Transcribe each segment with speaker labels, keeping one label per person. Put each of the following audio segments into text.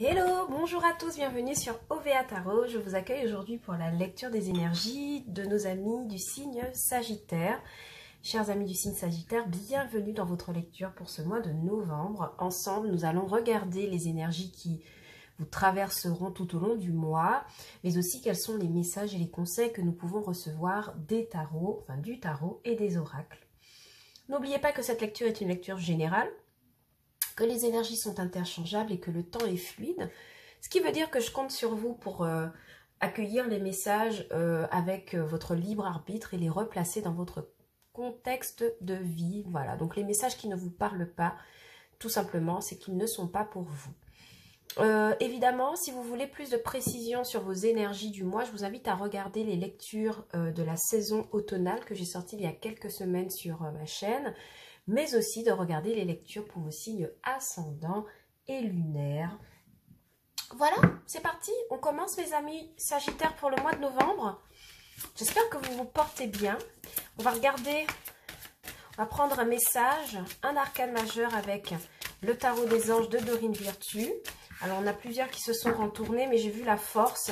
Speaker 1: Hello, bonjour à tous, bienvenue sur OVA Tarot. Je vous accueille aujourd'hui pour la lecture des énergies de nos amis du signe Sagittaire. Chers amis du signe Sagittaire, bienvenue dans votre lecture pour ce mois de novembre. Ensemble, nous allons regarder les énergies qui vous traverseront tout au long du mois, mais aussi quels sont les messages et les conseils que nous pouvons recevoir des tarots, enfin du tarot et des oracles. N'oubliez pas que cette lecture est une lecture générale, que les énergies sont interchangeables et que le temps est fluide, ce qui veut dire que je compte sur vous pour accueillir les messages avec votre libre arbitre et les replacer dans votre contexte de vie. Voilà, donc les messages qui ne vous parlent pas, tout simplement, c'est qu'ils ne sont pas pour vous. Évidemment, si vous voulez plus de précision sur vos énergies du mois, je vous invite à regarder les lectures de la saison automnale que j'ai sorties il y a quelques semaines sur ma chaîne, mais aussi de regarder les lectures pour vos signes ascendants et lunaires. Voilà, c'est parti, on commence mes amis Sagittaires pour le mois de novembre. J'espère que vous vous portez bien. On va regarder, on va prendre un message, un arcane majeur avec le tarot des anges de Dorine Virtue. Alors on a plusieurs qui se sont retournés, mais j'ai vu la force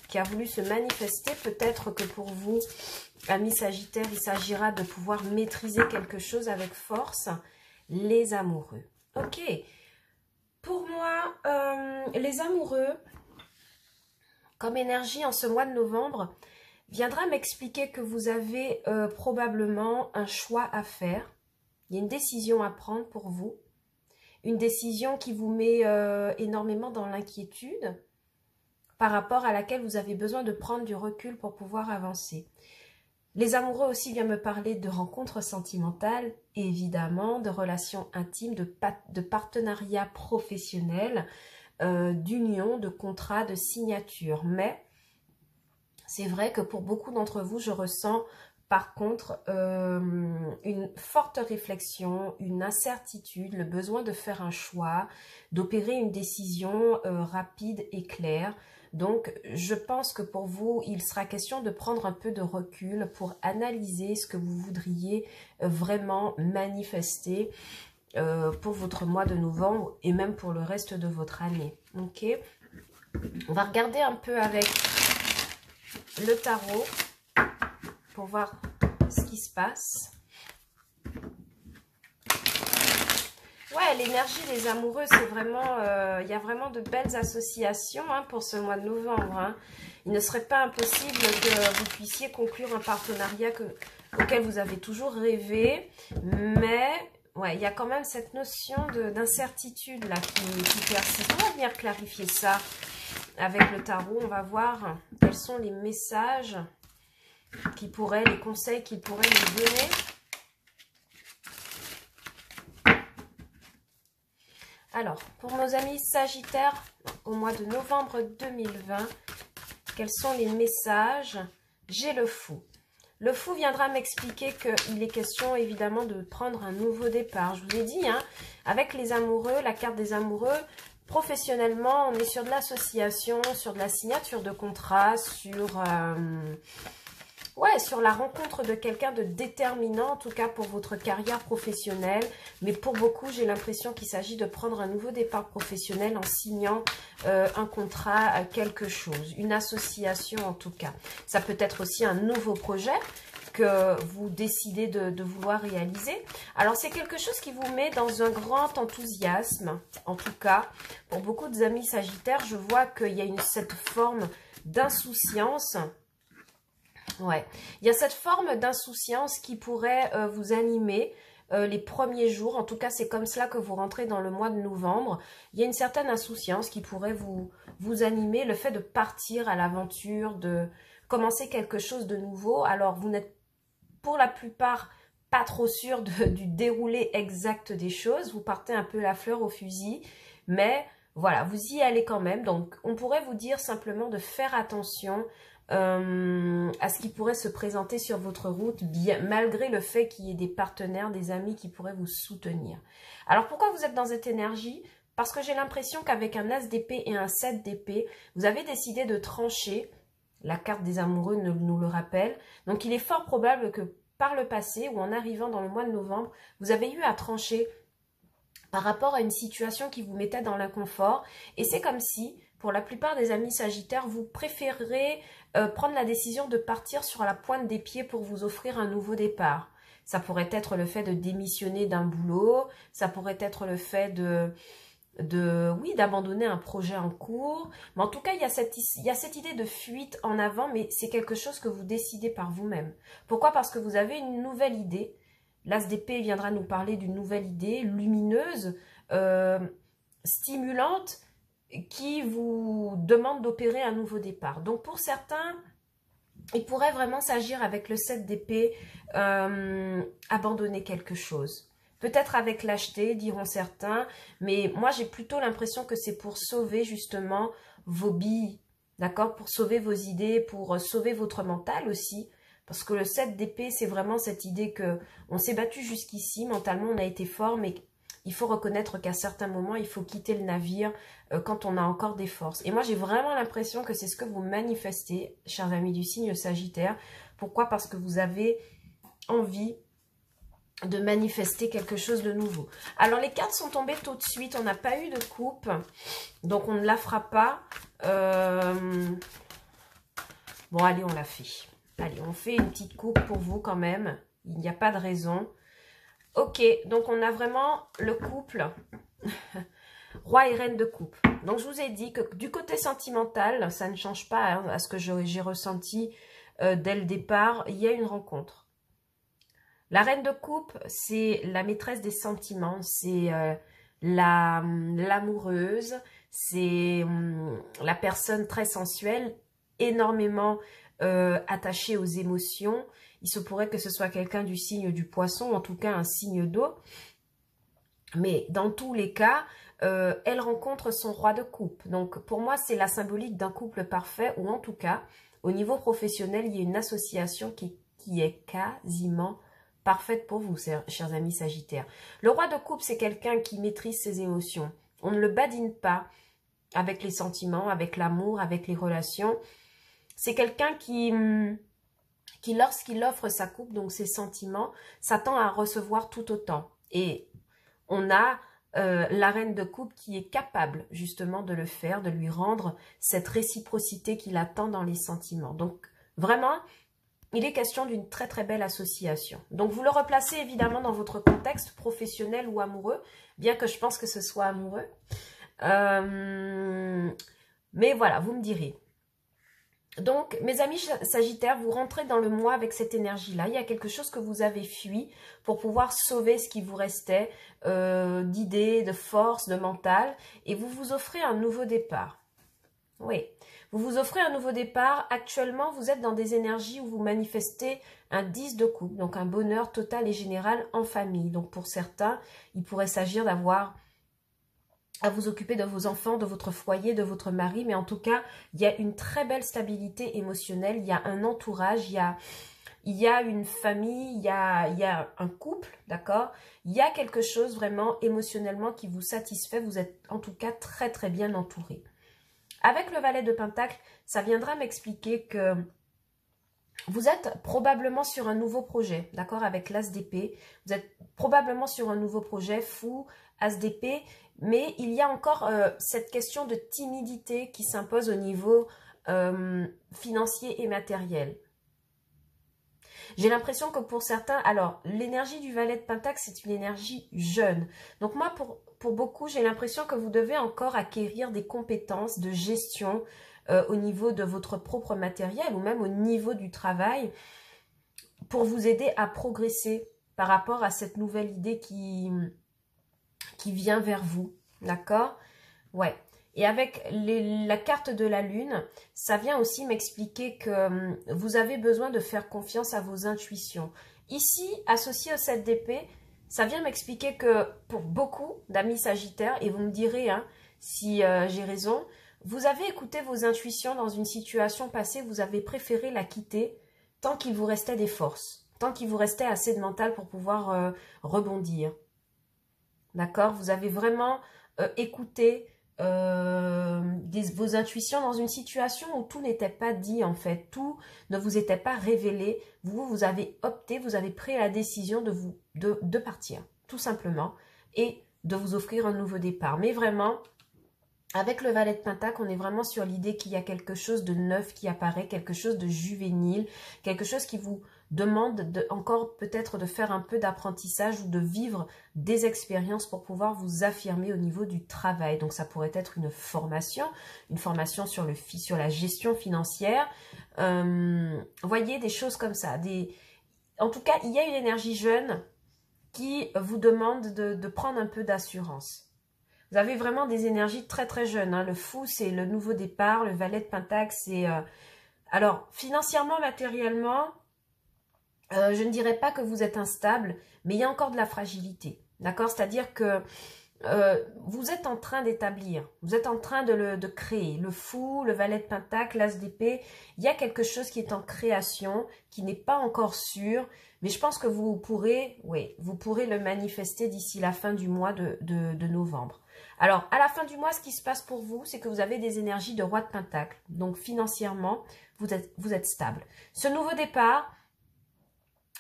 Speaker 1: qui a voulu se manifester. Peut-être que pour vous, amis Sagittaires, il s'agira de pouvoir maîtriser quelque chose avec force. Les amoureux. Ok. Pour moi, les amoureux, comme énergie en ce mois de novembre, viendra m'expliquer que vous avez probablement un choix à faire. Il y a une décision à prendre pour vous. Une décision qui vous met énormément dans l'inquiétude, par rapport à laquelle vous avez besoin de prendre du recul pour pouvoir avancer. Les amoureux aussi viennent me parler de rencontres sentimentales, évidemment, de relations intimes, de partenariats professionnels, d'union, de contrats, de signatures. Mais c'est vrai que pour beaucoup d'entre vous, je ressens par contre une forte réflexion, une incertitude, le besoin de faire un choix, d'opérer une décision rapide et claire. Donc, je pense que pour vous, il sera question de prendre un peu de recul pour analyser ce que vous voudriez vraiment manifester pour votre mois de novembre et même pour le reste de votre année. Ok, on va regarder un peu avec le tarot pour voir ce qui se passe. Ouais, l'énergie des amoureux, c'est vraiment, il y a vraiment de belles associations pour ce mois de novembre. Il ne serait pas impossible que vous puissiez conclure un partenariat auquel vous avez toujours rêvé, mais ouais, il y a quand même cette notion d'incertitude là qui persiste. On va venir clarifier ça avec le tarot. On va voir quels sont les messages les conseils qu'il pourrait nous donner. Alors, pour nos amis Sagittaires, au mois de novembre 2020, quels sont les messages? J'ai le fou. Le fou viendra m'expliquer qu'il est question évidemment de prendre un nouveau départ. Je vous ai dit, avec les amoureux, la carte des amoureux, professionnellement, on est sur de l'association, sur de la signature de contrat, sur la rencontre de quelqu'un de déterminant, en tout cas pour votre carrière professionnelle. Mais pour beaucoup, j'ai l'impression qu'il s'agit de prendre un nouveau départ professionnel en signant un contrat, quelque chose, une association en tout cas. Ça peut être aussi un nouveau projet que vous décidez de vouloir réaliser. Alors, c'est quelque chose qui vous met dans un grand enthousiasme. En tout cas, pour beaucoup d'amis Sagittaires, je vois qu'il y a cette forme d'insouciance. Ouais, il y a cette forme d'insouciance qui pourrait vous animer les premiers jours. En tout cas, c'est comme cela que vous rentrez dans le mois de novembre. Il y a une certaine insouciance qui pourrait vous animer. Le fait de partir à l'aventure, de commencer quelque chose de nouveau. Alors, vous n'êtes pour la plupart pas trop sûr du déroulé exact des choses. Vous partez un peu la fleur au fusil. Mais voilà, vous y allez quand même. Donc, on pourrait vous dire simplement de faire attention à ce qui pourrait se présenter sur votre route, malgré le fait qu'il y ait des partenaires, des amis qui pourraient vous soutenir. Alors pourquoi vous êtes dans cette énergie? Parce que j'ai l'impression qu'avec un As d'épée et un 7 d'épée, vous avez décidé de trancher. La carte des amoureux nous le rappelle. Donc il est fort probable que par le passé ou en arrivant dans le mois de novembre, vous avez eu à trancher par rapport à une situation qui vous mettait dans l'inconfort. Et c'est comme si, pour la plupart des amis sagittaires, vous préférez prendre la décision de partir sur la pointe des pieds pour vous offrir un nouveau départ. Ça pourrait être le fait de démissionner d'un boulot, ça pourrait être le fait oui, d'abandonner un projet en cours. Mais en tout cas, il y a cette idée de fuite en avant, mais c'est quelque chose que vous décidez par vous-même. Pourquoi? Parce que vous avez une nouvelle idée. L'As d'épée viendra nous parler d'une nouvelle idée lumineuse, stimulante, qui vous demande d'opérer un nouveau départ. Donc pour certains, il pourrait vraiment s'agir avec le 7 d'épée, abandonner quelque chose. Peut-être avec lâcheté, diront certains, mais moi j'ai plutôt l'impression que c'est pour sauver justement vos billes, d'accord? Pour sauver vos idées, pour sauver votre mental aussi. Parce que le 7 d'épée, c'est vraiment cette idée que on s'est battu jusqu'ici, mentalement on a été fort, mais il faut reconnaître qu'à certains moments, il faut quitter le navire quand on a encore des forces. Et moi, j'ai vraiment l'impression que c'est ce que vous manifestez, chers amis du signe Sagittaire. Pourquoi? Parce que vous avez envie de manifester quelque chose de nouveau. Alors, les cartes sont tombées tout de suite. On n'a pas eu de coupe, donc on ne la fera pas. Bon, allez, on la fait. Allez, on fait une petite coupe pour vous quand même. Il n'y a pas de raison. Ok, donc on a vraiment le couple roi et reine de coupe. Donc je vous ai dit que du côté sentimental, ça ne change pas hein, à ce que j'ai ressenti dès le départ. Il y a une rencontre. La reine de coupe, c'est la maîtresse des sentiments, c'est l'amoureuse, c'est la personne très sensuelle, énormément attachée aux émotions. Il se pourrait que ce soit quelqu'un du signe du poisson, en tout cas un signe d'eau. Mais dans tous les cas, elle rencontre son roi de coupe. Donc pour moi, c'est la symbolique d'un couple parfait, ou en tout cas, au niveau professionnel, il y a une association qui est quasiment parfaite pour vous, chers amis sagittaires. Le roi de coupe, c'est quelqu'un qui maîtrise ses émotions. On ne le badine pas avec les sentiments, avec l'amour, avec les relations. C'est quelqu'un qui lorsqu'il offre sa coupe, donc ses sentiments, s'attend à recevoir tout autant. Et on a la reine de coupe qui est capable justement de le faire, de lui rendre cette réciprocité qu'il attend dans les sentiments. Donc vraiment, il est question d'une très très belle association. Donc vous le replacez évidemment dans votre contexte professionnel ou amoureux, bien que je pense que ce soit amoureux. Mais voilà, vous me direz. Donc, mes amis sagittaires, vous rentrez dans le mois avec cette énergie-là. Il y a quelque chose que vous avez fui pour pouvoir sauver ce qui vous restait d'idées, de force, de mental. Et vous vous offrez un nouveau départ. Oui, vous vous offrez un nouveau départ. Actuellement, vous êtes dans des énergies où vous manifestez un 10 de coupe. Donc, un bonheur total et général en famille. Donc, pour certains, il pourrait s'agir d'avoir à vous occuper de vos enfants, de votre foyer, de votre mari, mais en tout cas, il y a une très belle stabilité émotionnelle, il y a un entourage, il y a une famille, il y a un couple, d'accord? Il y a quelque chose vraiment émotionnellement qui vous satisfait, vous êtes en tout cas très très bien entouré. Avec le valet de Pentacle, ça viendra m'expliquer que vous êtes probablement sur un nouveau projet, d'accord, avec l'As d'épée. Vous êtes probablement sur un nouveau projet, fou, As d'épée, mais il y a encore cette question de timidité qui s'impose au niveau financier et matériel. J'ai l'impression que pour certains, alors l'énergie du valet de Pentacle, c'est une énergie jeune. Donc moi, pour beaucoup, j'ai l'impression que vous devez encore acquérir des compétences de gestion au niveau de votre propre matériel ou même au niveau du travail pour vous aider à progresser par rapport à cette nouvelle idée qui vient vers vous, d'accord? Ouais. Et avec la carte de la lune, ça vient aussi m'expliquer que vous avez besoin de faire confiance à vos intuitions. Ici, associé au 7 d'épée, ça vient m'expliquer que pour beaucoup d'amis sagittaires, et vous me direz hein, si j'ai raison, vous avez écouté vos intuitions dans une situation passée, vous avez préféré la quitter tant qu'il vous restait des forces, tant qu'il vous restait assez de mental pour pouvoir rebondir. D'accord? Vous avez vraiment écouté vos intuitions dans une situation où tout n'était pas dit en fait. Tout ne vous était pas révélé. Vous avez opté, vous avez pris la décision de partir, tout simplement. Et de vous offrir un nouveau départ. Mais vraiment, avec le valet de Pentacle, on est vraiment sur l'idée qu'il y a quelque chose de neuf qui apparaît, quelque chose de juvénile, quelque chose qui vous demande encore peut-être de faire un peu d'apprentissage ou de vivre des expériences pour pouvoir vous affirmer au niveau du travail. Donc ça pourrait être une formation sur la gestion financière. Voyez, des choses comme ça. En tout cas, il y a une énergie jeune qui vous demande de prendre un peu d'assurance. Vous avez vraiment des énergies très très jeunes. Hein. Le fou, c'est le nouveau départ. Le valet de Pentacle, c'est... Alors, financièrement, matériellement, je ne dirais pas que vous êtes instable, mais il y a encore de la fragilité. D'accord? C'est-à-dire que vous êtes en train d'établir, vous êtes en train de créer. Le fou, le valet de Pentacle, l'as d'épée, il y a quelque chose qui est en création, qui n'est pas encore sûr, mais je pense que vous pourrez le manifester d'ici la fin du mois de novembre. Alors, à la fin du mois, ce qui se passe pour vous, c'est que vous avez des énergies de roi de Pentacle. Donc, financièrement, vous êtes stable. Ce nouveau départ,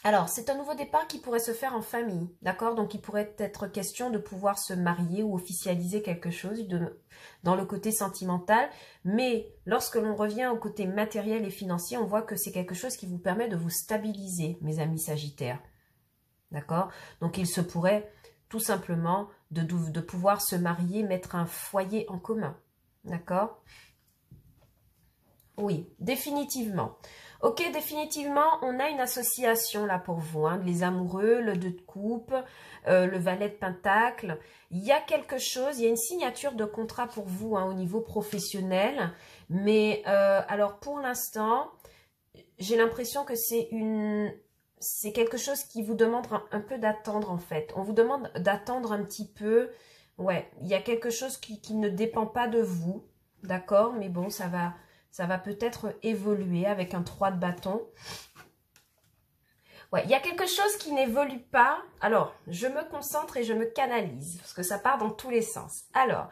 Speaker 1: alors, c'est un nouveau départ qui pourrait se faire en famille, d'accord? Donc, il pourrait être question de pouvoir se marier ou officialiser quelque chose dans le côté sentimental. Mais lorsque l'on revient au côté matériel et financier, on voit que c'est quelque chose qui vous permet de vous stabiliser, mes amis Sagittaires. D'accord? Donc, il se pourrait tout simplement de pouvoir se marier, mettre un foyer en commun. D'accord? Oui, définitivement. Ok, définitivement, on a une association là pour vous, hein, les amoureux, le 2 de coupe, le valet de Pentacle. Il y a quelque chose, il y a une signature de contrat pour vous hein, au niveau professionnel. Mais alors pour l'instant, j'ai l'impression que c'est quelque chose qui vous demande un peu d'attendre en fait. On vous demande d'attendre un petit peu. Ouais, il y a quelque chose qui ne dépend pas de vous, d'accord? Mais bon, ça va peut-être évoluer avec un 3 de bâton. Ouais, il y a quelque chose qui n'évolue pas. Alors, je me concentre et je me canalise parce que ça part dans tous les sens. Alors,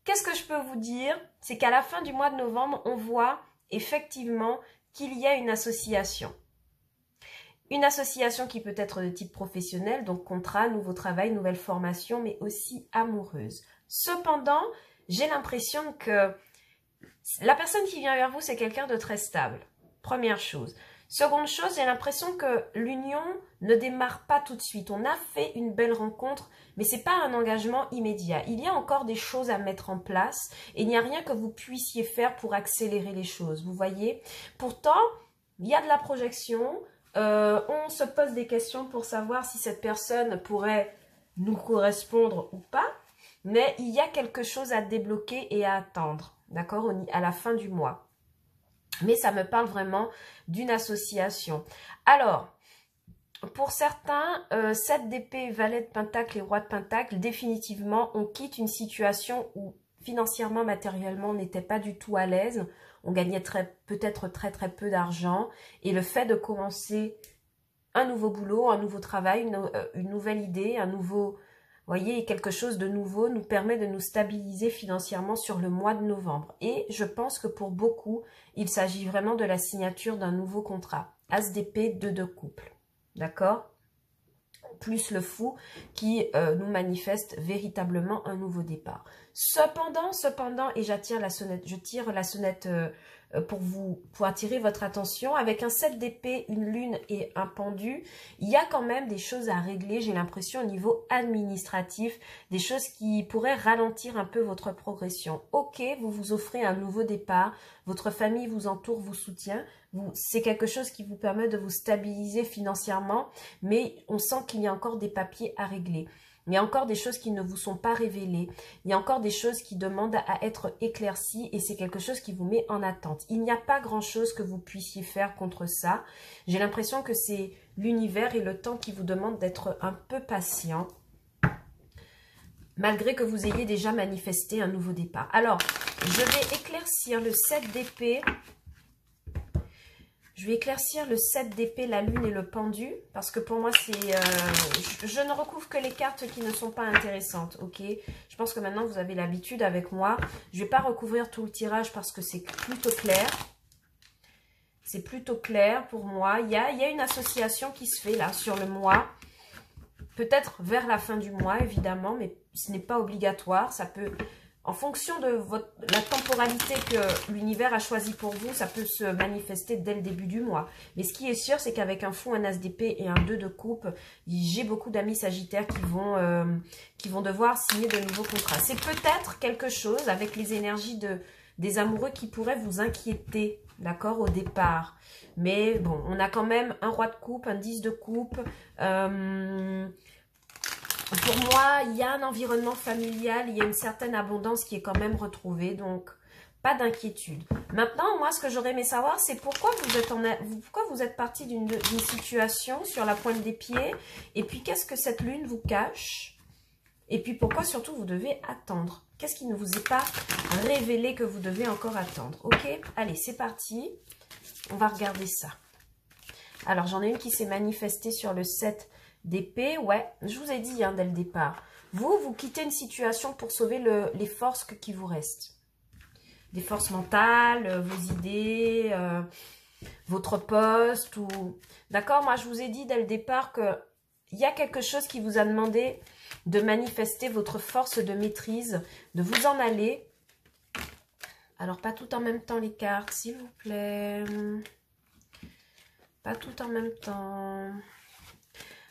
Speaker 1: qu'est-ce que je peux vous dire? C'est qu'à la fin du mois de novembre, on voit effectivement qu'il y a une association. Une association qui peut être de type professionnel, donc contrat, nouveau travail, nouvelle formation, mais aussi amoureuse. Cependant, j'ai l'impression que la personne qui vient vers vous, c'est quelqu'un de très stable. Première chose. Seconde chose, j'ai l'impression que l'union ne démarre pas tout de suite. On a fait une belle rencontre, mais ce n'est pas un engagement immédiat. Il y a encore des choses à mettre en place et il n'y a rien que vous puissiez faire pour accélérer les choses. Vous voyez? Pourtant, il y a de la projection. On se pose des questions pour savoir si cette personne pourrait nous correspondre ou pas. Mais il y a quelque chose à débloquer et à attendre. D'accord, à la fin du mois. Mais ça me parle vraiment d'une association. Alors, pour certains, 7 d'épée, valet de Pentacle et roi de Pentacle, définitivement, on quitte une situation où financièrement, matériellement, on n'était pas du tout à l'aise. On gagnait peut-être très très peu d'argent. Et le fait de commencer un nouveau boulot, un nouveau travail, une nouvelle idée, un nouveau... Vous voyez, quelque chose de nouveau nous permet de nous stabiliser financièrement sur le mois de novembre. Et je pense que pour beaucoup, il s'agit vraiment de la signature d'un nouveau contrat. As d'épée, 2 de couple. D'accord? Plus le fou qui nous manifeste véritablement un nouveau départ. Cependant, et je tire la sonnette pour attirer votre attention, avec un 7 d'épée, une lune et un pendu, il y a quand même des choses à régler, j'ai l'impression au niveau administratif, des choses qui pourraient ralentir un peu votre progression. Ok, vous vous offrez un nouveau départ, votre famille vous entoure, vous soutient, c'est quelque chose qui vous permet de vous stabiliser financièrement, mais on sent qu'il y a encore des papiers à régler. Il y a encore des choses qui ne vous sont pas révélées. Il y a encore des choses qui demandent à être éclaircies et c'est quelque chose qui vous met en attente. Il n'y a pas grand-chose que vous puissiez faire contre ça. J'ai l'impression que c'est l'univers et le temps qui vous demandent d'être un peu patient, malgré que vous ayez déjà manifesté un nouveau départ. Alors, je vais éclaircir le 7 d'épée. Je vais éclaircir le 7 d'épée, la lune et le pendu, parce que pour moi, c'est, je ne recouvre que les cartes qui ne sont pas intéressantes, ok? Je pense que maintenant, vous avez l'habitude avec moi. Je ne vais pas recouvrir tout le tirage parce que c'est plutôt clair. C'est plutôt clair pour moi. Il y a une association qui se fait là sur le mois. peut-être vers la fin du mois, évidemment, mais ce n'est pas obligatoire. Ça peut, en fonction de la temporalité que l'univers a choisi pour vous, ça peut se manifester dès le début du mois. Mais ce qui est sûr, c'est qu'avec un fou, un as d'épée et un 2 de coupe, j'ai beaucoup d'amis sagittaires qui vont devoir signer de nouveaux contrats. C'est peut-être quelque chose avec les énergies des amoureux qui pourrait vous inquiéter, d'accord, au départ. Mais bon, on a quand même un roi de coupe, un 10 de coupe. Pour moi, il y a un environnement familial, il y a une certaine abondance qui est quand même retrouvée, donc pas d'inquiétude. Maintenant, moi, ce que j'aurais aimé savoir, c'est pourquoi vous êtes parti d'une situation sur la pointe des pieds, et puis qu'est-ce que cette lune vous cache, et puis pourquoi surtout vous devez attendre. Qu'est-ce qui ne vous est pas révélé que vous devez encore attendre? Ok, allez, c'est parti. On va regarder ça. Alors, j'en ai une qui s'est manifestée sur le 7 d'épée. Ouais, je vous ai dit hein, dès le départ. Vous quittez une situation pour sauver les forces qui vous restent. Des forces mentales, vos idées, votre poste. D'accord, moi, je vous ai dit dès le départ qu'il y a quelque chose qui vous a demandé de manifester votre force de maîtrise, de vous en aller. Alors, pas tout en même temps les cartes, s'il vous plaît. Pas tout en même temps.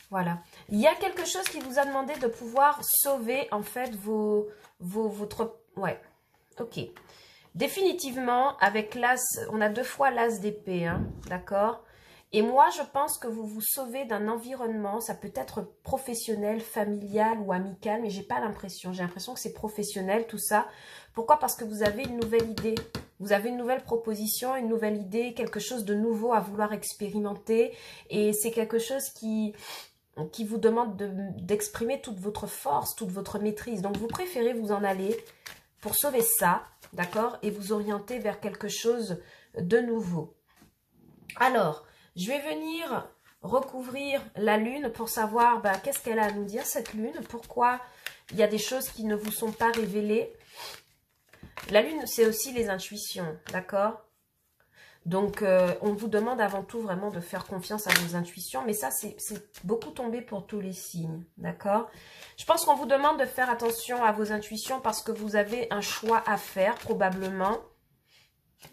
Speaker 1: Voilà. Il y a quelque chose qui vous a demandé de pouvoir sauver, en fait, votre... Ouais, ok. Définitivement, avec l'as, on a 2 fois l'as d'épée, hein, d'accord? Et moi, je pense que vous vous sauvez d'un environnement, ça peut être professionnel, familial ou amical, mais j'ai pas l'impression. J'ai l'impression que c'est professionnel, tout ça. Pourquoi? Parce que vous avez une nouvelle idée. Vous avez une nouvelle proposition, une nouvelle idée, quelque chose de nouveau à vouloir expérimenter. Et c'est quelque chose qui vous demande d'exprimer toute votre force, toute votre maîtrise. Donc, vous préférez vous en aller pour sauver ça, d'accord? Et vous orienter vers quelque chose de nouveau. Alors, je vais venir recouvrir la lune pour savoir qu'est-ce qu'elle a à nous dire, cette lune. Pourquoi il y a des choses qui ne vous sont pas révélées. La lune, c'est aussi les intuitions, d'accord? Donc, on vous demande avant tout vraiment de faire confiance à vos intuitions. Mais ça, c'est beaucoup tombé pour tous les signes, d'accord? Je pense qu'on vous demande de faire attention à vos intuitions parce que vous avez un choix à faire, probablement.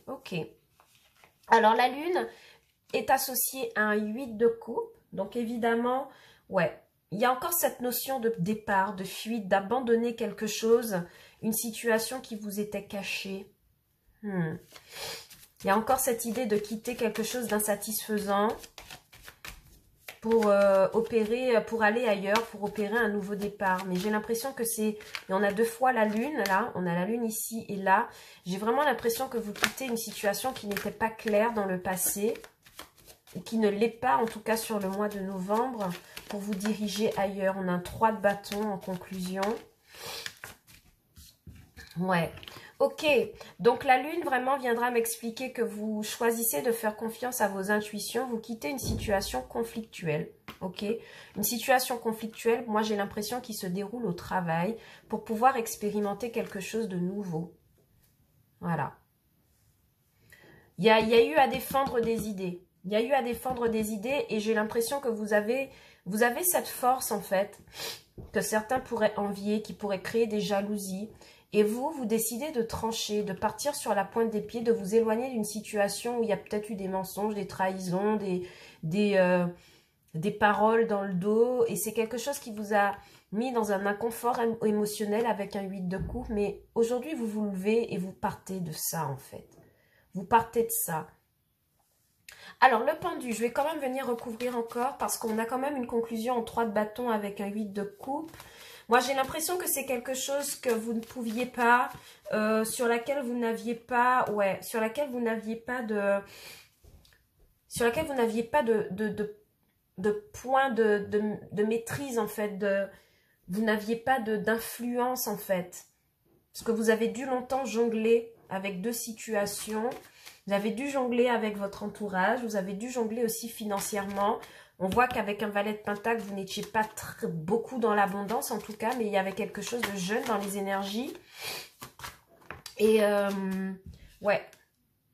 Speaker 1: Ok. Alors, la lune est associée à un 8 de coupe. Donc, évidemment, ouais, il y a encore cette notion de départ, de fuite, d'abandonner quelque chose, une situation qui vous était cachée. Il y a encore cette idée de quitter quelque chose d'insatisfaisant pour opérer, pour aller ailleurs, pour opérer un nouveau départ. Mais j'ai l'impression que c'est... On a 2 fois la lune, là. On a la lune ici et là. J'ai vraiment l'impression que vous quittez une situation qui n'était pas claire dans le passé. Et qui ne l'est pas, en tout cas sur le mois de novembre, pour vous diriger ailleurs. On a un 3 de bâton en conclusion. Ouais. Ok, donc la lune vraiment viendra m'expliquer que vous choisissez de faire confiance à vos intuitions, vous quittez une situation conflictuelle, ok? Une situation conflictuelle, moi j'ai l'impression qu'il se déroule au travail pour pouvoir expérimenter quelque chose de nouveau. Voilà. Il y a eu à défendre des idées. Il y a eu à défendre des idées et j'ai l'impression que vous avez cette force en fait, que certains pourraient envier, qui pourraient créer des jalousies. Et vous décidez de trancher, de partir sur la pointe des pieds, de vous éloigner d'une situation où il y a peut-être eu des mensonges, des trahisons, des paroles dans le dos. Et c'est quelque chose qui vous a mis dans un inconfort émotionnel avec un 8 de coupe. Mais aujourd'hui, vous vous levez et vous partez de ça en fait. Vous partez de ça. Alors, le pendu, je vais quand même venir recouvrir encore parce qu'on a quand même une conclusion en 3 de bâton avec un 8 de coupe. Moi, j'ai l'impression que c'est quelque chose que vous ne pouviez pas, sur laquelle vous n'aviez pas, ouais, sur laquelle vous n'aviez pas de point de maîtrise, en fait, vous n'aviez pas d'influence, en fait. Parce que vous avez dû longtemps jongler avec 2 situations. Vous avez dû jongler avec votre entourage, vous avez dû jongler aussi financièrement. On voit qu'avec un valet de pentacle, vous n'étiez pas beaucoup dans l'abondance en tout cas, mais il y avait quelque chose de jeune dans les énergies. Et ouais,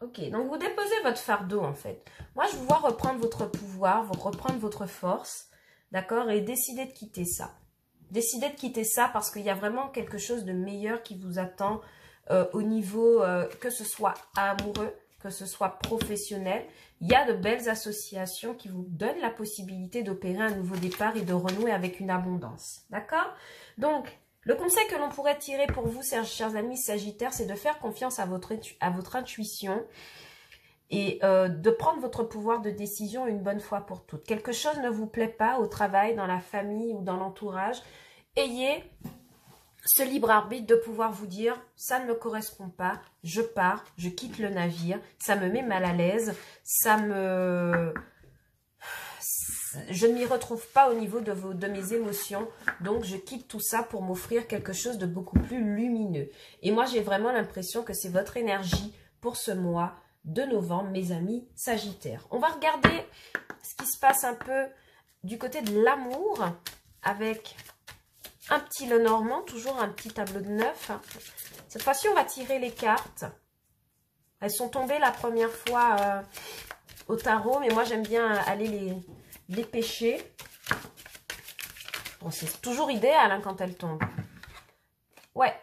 Speaker 1: ok. Donc vous déposez votre fardeau en fait. Moi, je vous vois reprendre votre pouvoir, reprendre votre force. d'accord? Et décidez de quitter ça. Décidez de quitter ça parce qu'il y a vraiment quelque chose de meilleur qui vous attend au niveau, que ce soit amoureux, que ce soit professionnel. Il y a de belles associations qui vous donnent la possibilité d'opérer un nouveau départ et de renouer avec une abondance. D'accord? Donc, le conseil que l'on pourrait tirer pour vous, chers amis Sagittaires, c'est de faire confiance à votre intuition et de prendre votre pouvoir de décision une bonne fois pour toutes. Quelque chose ne vous plaît pas au travail, dans la famille ou dans l'entourage, ayez ce libre arbitre de pouvoir vous dire « ça ne me correspond pas, je pars, je quitte le navire, ça me met mal à l'aise, je ne m'y retrouve pas au niveau de mes émotions, donc je quitte tout ça pour m'offrir quelque chose de beaucoup plus lumineux. » Et moi, j'ai vraiment l'impression que c'est votre énergie pour ce mois de novembre, mes amis Sagittaires. On va regarder ce qui se passe un peu du côté de l'amour avec un petit Lenormand, toujours un petit tableau de 9. Cette fois-ci, on va tirer les cartes. Elles sont tombées la première fois au tarot, mais moi, j'aime bien aller les pêcher. Bon, c'est toujours idéal hein, quand elles tombent. Ouais.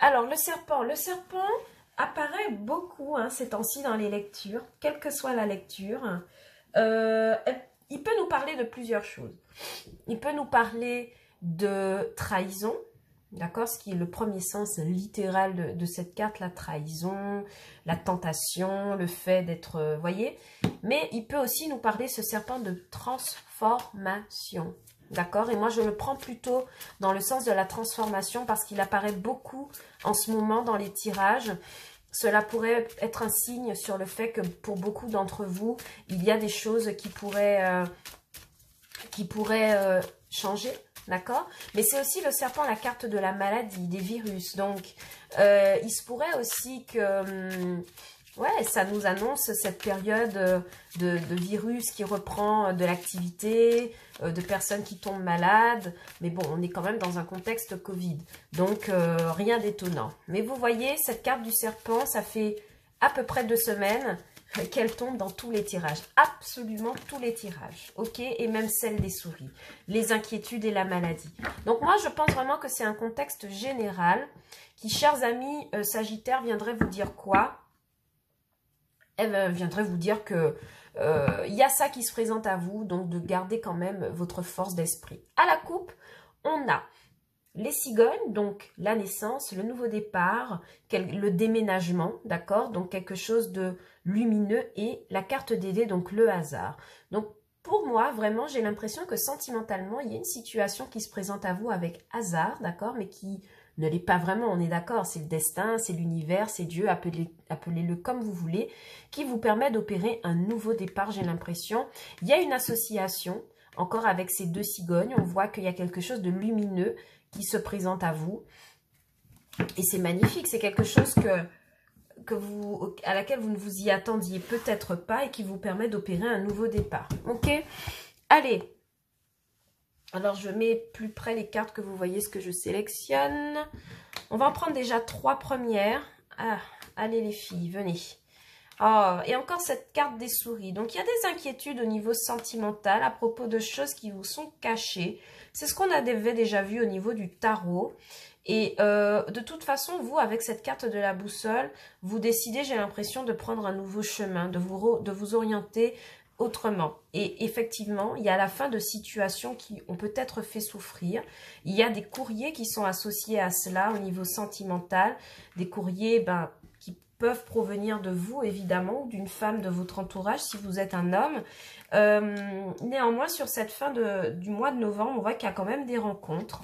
Speaker 1: Alors, le serpent. Le serpent apparaît beaucoup hein, ces temps-ci dans les lectures, quelle que soit la lecture. Il peut nous parler de plusieurs choses. Il peut nous parler de trahison, d'accord, ce qui est le premier sens littéral de cette carte, la trahison, la tentation, le fait d'être, voyez, mais il peut aussi nous parler, ce serpent, de transformation, d'accord, et moi je le prends plutôt dans le sens de la transformation parce qu'il apparaît beaucoup en ce moment dans les tirages. Cela pourrait être un signe sur le fait que pour beaucoup d'entre vous, il y a des choses qui pourraient changer. D'accord? Mais c'est aussi le serpent, la carte de la maladie, des virus. Donc, il se pourrait aussi que, ouais, ça nous annonce cette période de virus qui reprend de l'activité, de personnes qui tombent malades. Mais bon, on est quand même dans un contexte Covid. Donc, rien d'étonnant. Mais vous voyez, cette carte du serpent, ça fait à peu près 2 semaines qu'elle tombe dans tous les tirages, absolument tous les tirages, ok, et même celle des souris, les inquiétudes et la maladie. Donc moi, je pense vraiment que c'est un contexte général qui, chers amis Sagittaires, viendrait vous dire quoi? Elle viendrait vous dire que il y a ça qui se présente à vous, donc de garder quand même votre force d'esprit. À la coupe, on a les cigognes, donc la naissance, le nouveau départ, le déménagement, d'accord? Donc quelque chose de lumineux et la carte des dés, donc le hasard. Donc pour moi, vraiment, j'ai l'impression que sentimentalement, il y a une situation qui se présente à vous avec hasard, d'accord? Mais qui ne l'est pas vraiment, on est d'accord, c'est le destin, c'est l'univers, c'est Dieu, appelez-le comme vous voulez, qui vous permet d'opérer un nouveau départ, j'ai l'impression. Il y a une association, encore avec ces 2 cigognes, on voit qu'il y a quelque chose de lumineux qui se présente à vous. Et c'est magnifique, c'est quelque chose à laquelle vous ne vous y attendiez peut-être pas et qui vous permet d'opérer un nouveau départ. Ok? Allez. Alors, je mets plus près les cartes que vous voyez ce que je sélectionne. On va en prendre déjà 3 premières. Ah, allez les filles, venez. Oh, et encore cette carte des souris. Donc, il y a des inquiétudes au niveau sentimental à propos de choses qui vous sont cachées. C'est ce qu'on avait déjà vu au niveau du tarot. Et de toute façon, vous, avec cette carte de la boussole, vous décidez, j'ai l'impression, de prendre un nouveau chemin, de vous orienter autrement. Et effectivement, il y a la fin de situations qui ont peut-être fait souffrir. Il y a des courriers qui sont associés à cela au niveau sentimental. Des courriers, qui peuvent provenir de vous, évidemment, ou d'une femme de votre entourage, si vous êtes un homme. Néanmoins, sur cette fin du mois de novembre, on voit qu'il y a quand même des rencontres.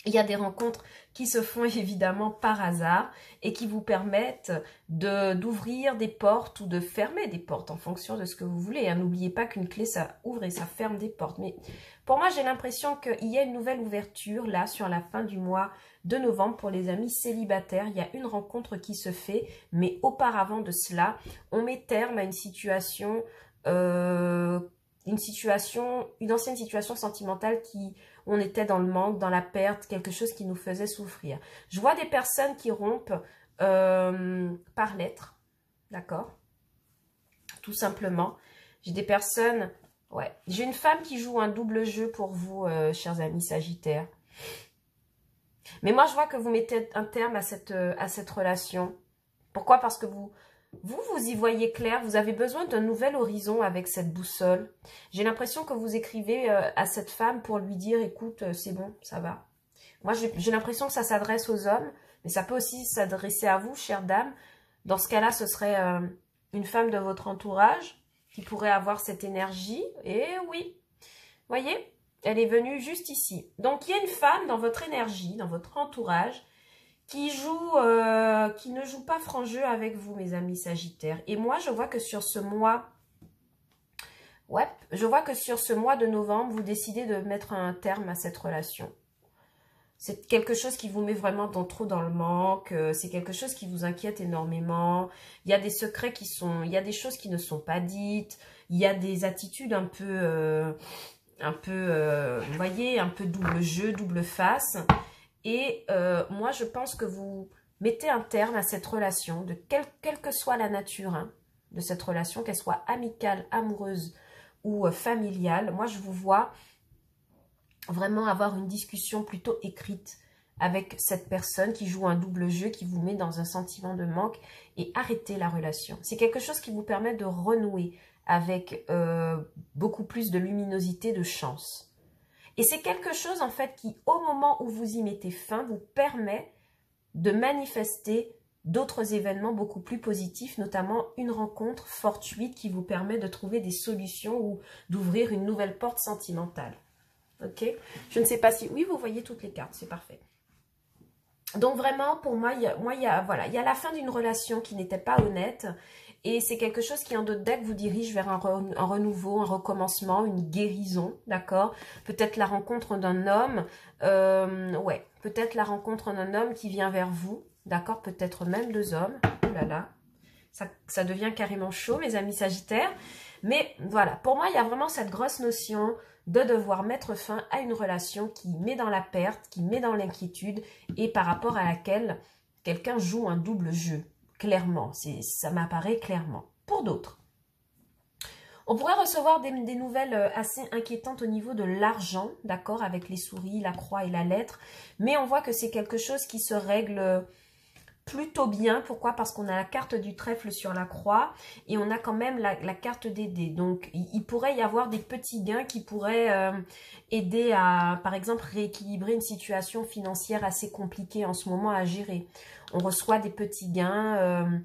Speaker 1: Il y a des rencontres qui se font évidemment par hasard et qui vous permettent d'ouvrir des portes ou de fermer des portes en fonction de ce que vous voulez. N'oubliez pas qu'une clé, ça ouvre et ça ferme des portes. Mais pour moi, j'ai l'impression qu'il y a une nouvelle ouverture là sur la fin du mois de novembre pour les amis célibataires. Il y a une rencontre qui se fait, mais auparavant de cela, on met terme à une situation, une ancienne situation sentimentale qui... On était dans le manque, dans la perte, quelque chose qui nous faisait souffrir. Je vois des personnes qui rompent par lettre, d'accord? Tout simplement. J'ai des personnes, Ouais. J'ai une femme qui joue un double jeu pour vous, chers amis Sagittaires. Mais moi, je vois que vous mettez un terme à cette relation. Pourquoi? Parce que vous y voyez clair. Vous avez besoin d'un nouvel horizon avec cette boussole. J'ai l'impression que vous écrivez à cette femme pour lui dire, écoute, c'est bon, ça va. Moi, j'ai l'impression que ça s'adresse aux hommes, mais ça peut aussi s'adresser à vous, chère dame. Dans ce cas-là, ce serait une femme de votre entourage qui pourrait avoir cette énergie. Et oui, voyez, elle est venue juste ici. Donc, il y a une femme dans votre énergie, dans votre entourage, qui ne joue pas franc jeu avec vous, mes amis Sagittaires. Et moi, je vois que sur ce mois, de novembre, vous décidez de mettre un terme à cette relation. C'est quelque chose qui vous met vraiment trop dans le manque. C'est quelque chose qui vous inquiète énormément. Il y a des secrets il y a des choses qui ne sont pas dites. Il y a des attitudes un peu, vous voyez, un peu double jeu, double face. Et moi, je pense que vous mettez un terme à cette relation, de quelle que soit la nature de cette relation, qu'elle soit amicale, amoureuse ou familiale. Moi, je vous vois vraiment avoir une discussion plutôt écrite avec cette personne qui joue un double jeu, qui vous met dans un sentiment de manque, et arrêter la relation. C'est quelque chose qui vous permet de renouer avec beaucoup plus de luminosité, de chance. Et c'est quelque chose en fait qui, au moment où vous y mettez fin, vous permet de manifester d'autres événements beaucoup plus positifs, notamment une rencontre fortuite qui vous permet de trouver des solutions ou d'ouvrir une nouvelle porte sentimentale. Ok? Je ne sais pas si... Oui, vous voyez toutes les cartes, c'est parfait. Donc vraiment, pour moi, il y a la fin d'une relation qui n'était pas honnête. Et c'est quelque chose qui, en d'autres decks, vous dirige vers un renouveau, un recommencement, une guérison, d'accord? Peut-être la rencontre d'un homme, peut-être la rencontre d'un homme qui vient vers vous, d'accord? Peut-être même deux hommes. Oh là là, ça devient carrément chaud, mes amis Sagittaires. Mais voilà, pour moi, il y a vraiment cette grosse notion de devoir mettre fin à une relation qui met dans la perte, qui met dans l'inquiétude et par rapport à laquelle quelqu'un joue un double jeu. Clairement, ça m'apparaît clairement. Pour d'autres, on pourrait recevoir des nouvelles assez inquiétantes au niveau de l'argent, d'accord, avec les souris, la croix et la lettre. Mais on voit que c'est quelque chose qui se règle plutôt bien. Pourquoi? Parce qu'on a la carte du trèfle sur la croix et on a quand même la carte des dés. Donc, il pourrait y avoir des petits gains qui pourraient aider à, par exemple, rééquilibrer une situation financière assez compliquée en ce moment à gérer. On reçoit des petits gains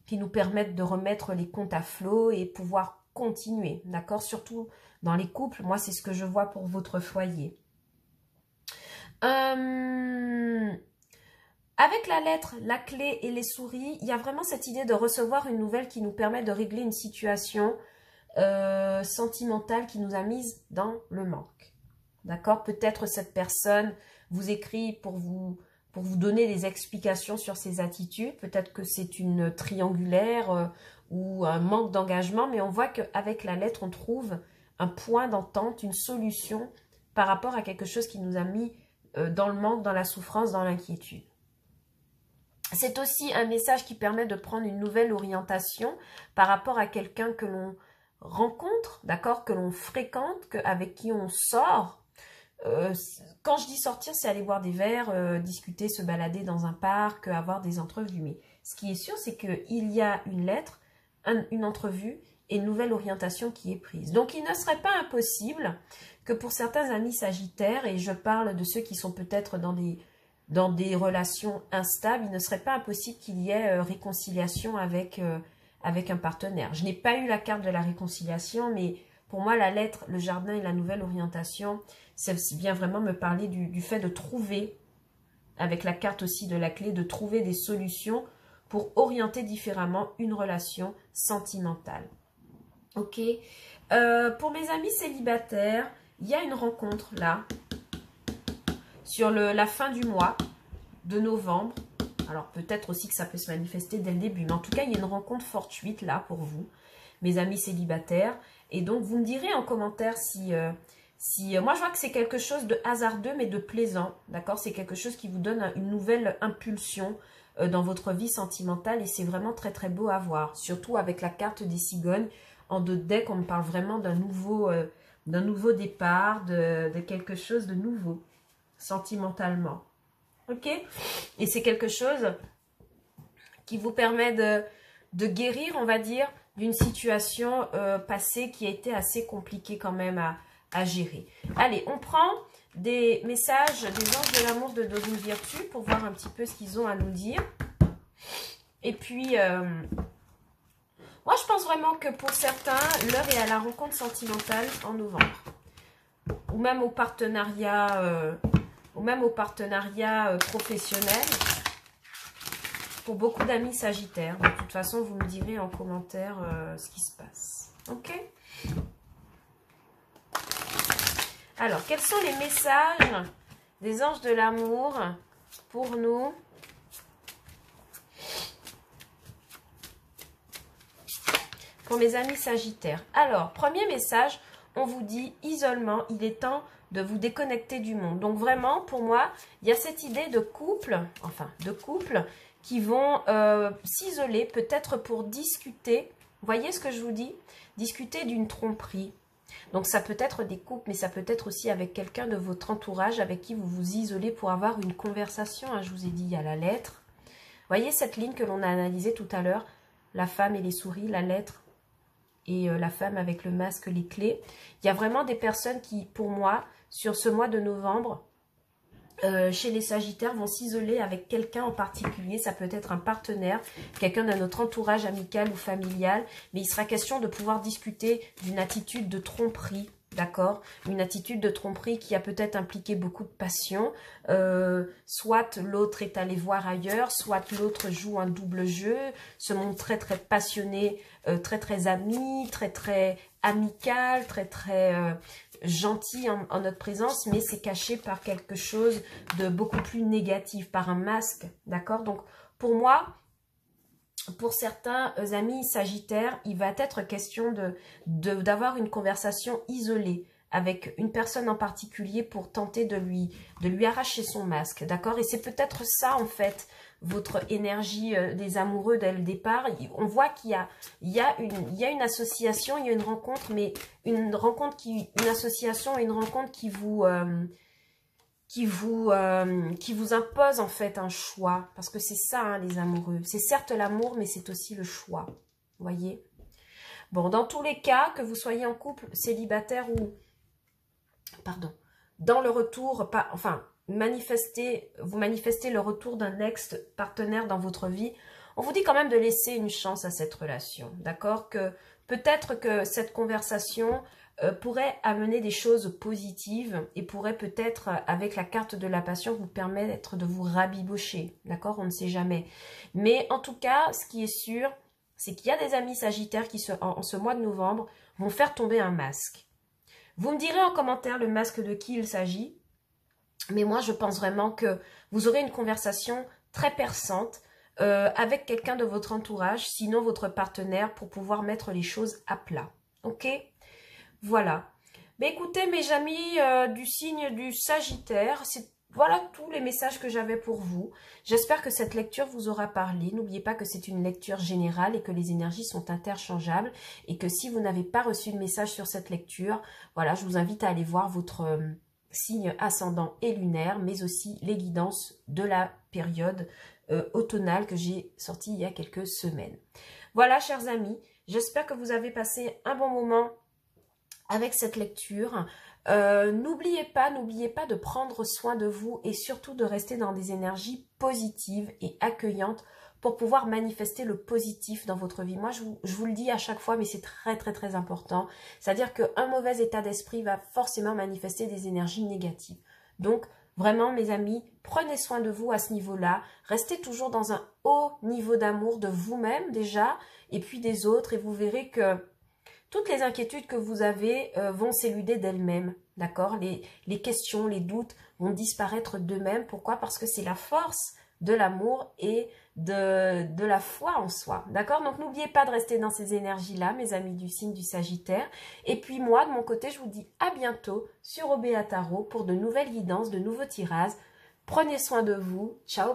Speaker 1: qui nous permettent de remettre les comptes à flot et pouvoir continuer, d'accord? Surtout dans les couples, moi, c'est ce que je vois pour votre foyer. Avec la lettre, la clé et les souris, il y a vraiment cette idée de recevoir une nouvelle qui nous permet de régler une situation sentimentale qui nous a mise dans le manque. D'accord? Peut-être cette personne vous écrit pour vous donner des explications sur ses attitudes. Peut-être que c'est une triangulaire ou un manque d'engagement, mais on voit qu'avec la lettre, on trouve un point d'entente, une solution par rapport à quelque chose qui nous a mis dans le manque, dans la souffrance, dans l'inquiétude. C'est aussi un message qui permet de prendre une nouvelle orientation par rapport à quelqu'un que l'on rencontre, d'accord, que l'on fréquente, avec qui on sort. Quand je dis sortir, c'est aller boire des verres, discuter, se balader dans un parc, avoir des entrevues. Mais ce qui est sûr, c'est qu'il y a une lettre, une entrevue et une nouvelle orientation qui est prise. Donc, il ne serait pas impossible que pour certains amis sagittaires, et je parle de ceux qui sont peut-être dans des relations instables, il ne serait pas impossible qu'il y ait réconciliation avec un partenaire. Je n'ai pas eu la carte de la réconciliation, mais pour moi, la lettre, le jardin et la nouvelle orientation, ça vient vraiment me parler du fait de trouver, avec la carte aussi de la clé, de trouver des solutions pour orienter différemment une relation sentimentale. Ok. Pour mes amis célibataires, il y a une rencontre là, sur la fin du mois de novembre. Alors peut-être aussi que ça peut se manifester dès le début, mais en tout cas, il y a une rencontre fortuite là pour vous, mes amis célibataires. Et donc, vous me direz en commentaire si moi, je vois que c'est quelque chose de hasardeux, mais de plaisant, d'accord? C'est quelque chose qui vous donne une nouvelle impulsion dans votre vie sentimentale et c'est vraiment très, très beau à voir. Surtout avec la carte des cigognes. en 2 decks, on me parle vraiment d'un nouveau départ, de quelque chose de nouveau, sentimentalement. Ok? Et c'est quelque chose qui vous permet de guérir, on va dire, d'une situation passée qui a été assez compliquée quand même à gérer. Allez, on prend des messages des anges de l'amour de Dosine Virtue pour voir un petit peu ce qu'ils ont à nous dire. Et puis, moi je pense vraiment que pour certains, l'heure est à la rencontre sentimentale en novembre. Ou même au partenariat, professionnel. Pour beaucoup d'amis sagittaires. De toute façon, vous me direz en commentaire ce qui se passe. Ok? Alors, quels sont les messages des anges de l'amour pour nous? Pour mes amis sagittaires. Alors, premier message, on vous dit isolement, il est temps de vous déconnecter du monde. Donc vraiment, pour moi, il y a cette idée de couple, qui vont s'isoler peut-être pour discuter. Vous voyez ce que je vous dis? Discuter d'une tromperie. Donc ça peut être des couples, mais ça peut être aussi avec quelqu'un de votre entourage avec qui vous vous isolez pour avoir une conversation. Hein, je vous ai dit, il y a la lettre. Vous voyez cette ligne que l'on a analysée tout à l'heure? La femme et les souris, la lettre et la femme avec le masque, les clés. Il y a vraiment des personnes qui, pour moi, sur ce mois de novembre, chez les sagittaires, vont s'isoler avec quelqu'un en particulier. Ça peut être un partenaire, quelqu'un de notre entourage amical ou familial. Mais il sera question de pouvoir discuter d'une attitude de tromperie. D'accord? Une attitude de tromperie qui a peut-être impliqué beaucoup de passion. Soit l'autre est allé voir ailleurs, soit l'autre joue un double jeu, se montre très très passionné, très ami, très amical, très gentil en notre présence, mais c'est caché par quelque chose de beaucoup plus négatif, par un masque. D'accord? Donc pour moi, pour certains amis sagittaires, il va être question d'avoir une conversation isolée avec une personne en particulier pour tenter de lui arracher son masque, d'accord? Et c'est peut-être ça, en fait, votre énergie des amoureux dès le départ. On voit qu'il y a une association, il y a une rencontre, mais une association et une rencontre qui vous impose en fait un choix, parce que c'est ça, hein, les amoureux. C'est certes l'amour, mais c'est aussi le choix, vous voyez. Bon, dans tous les cas, que vous soyez en couple, célibataire ou, pardon, dans le retour, vous manifestez le retour d'un ex-partenaire dans votre vie, on vous dit quand même de laisser une chance à cette relation, d'accord? Que peut-être que cette conversation pourrait amener des choses positives et pourrait peut-être, avec la carte de la passion, vous permettre de vous rabibocher, d'accord? On ne sait jamais. Mais en tout cas, ce qui est sûr, c'est qu'il y a des amis sagittaires qui, en ce mois de novembre, vont faire tomber un masque. Vous me direz en commentaire le masque de qui il s'agit, mais moi, je pense vraiment que vous aurez une conversation très perçante avec quelqu'un de votre entourage, sinon votre partenaire, pour pouvoir mettre les choses à plat. Ok? Voilà. Mais écoutez, mes amis du signe du Sagittaire, voilà tous les messages que j'avais pour vous. J'espère que cette lecture vous aura parlé. N'oubliez pas que c'est une lecture générale et que les énergies sont interchangeables. Et que si vous n'avez pas reçu de message sur cette lecture, voilà, je vous invite à aller voir votre signe ascendant et lunaire, mais aussi les guidances de la période automnale que j'ai sortie il y a quelques semaines. Voilà, chers amis, j'espère que vous avez passé un bon moment avec cette lecture. N'oubliez pas de prendre soin de vous et surtout de rester dans des énergies positives et accueillantes pour pouvoir manifester le positif dans votre vie. Moi, je vous le dis à chaque fois, mais c'est très important. C'est-à-dire qu'un mauvais état d'esprit va forcément manifester des énergies négatives. Donc, vraiment, mes amis, prenez soin de vous à ce niveau-là. Restez toujours dans un haut niveau d'amour de vous-même déjà, et puis des autres, et vous verrez que toutes les inquiétudes que vous avez vont s'éluder d'elles-mêmes, d'accord? Les questions, les doutes vont disparaître d'eux-mêmes. Pourquoi? Parce que c'est la force de l'amour et de la foi en soi, d'accord? Donc, n'oubliez pas de rester dans ces énergies-là, mes amis du signe du Sagittaire. Et puis, moi, de mon côté, je vous dis à bientôt sur Obéa Tarot pour de nouvelles guidances, de nouveaux tirages. Prenez soin de vous. Ciao!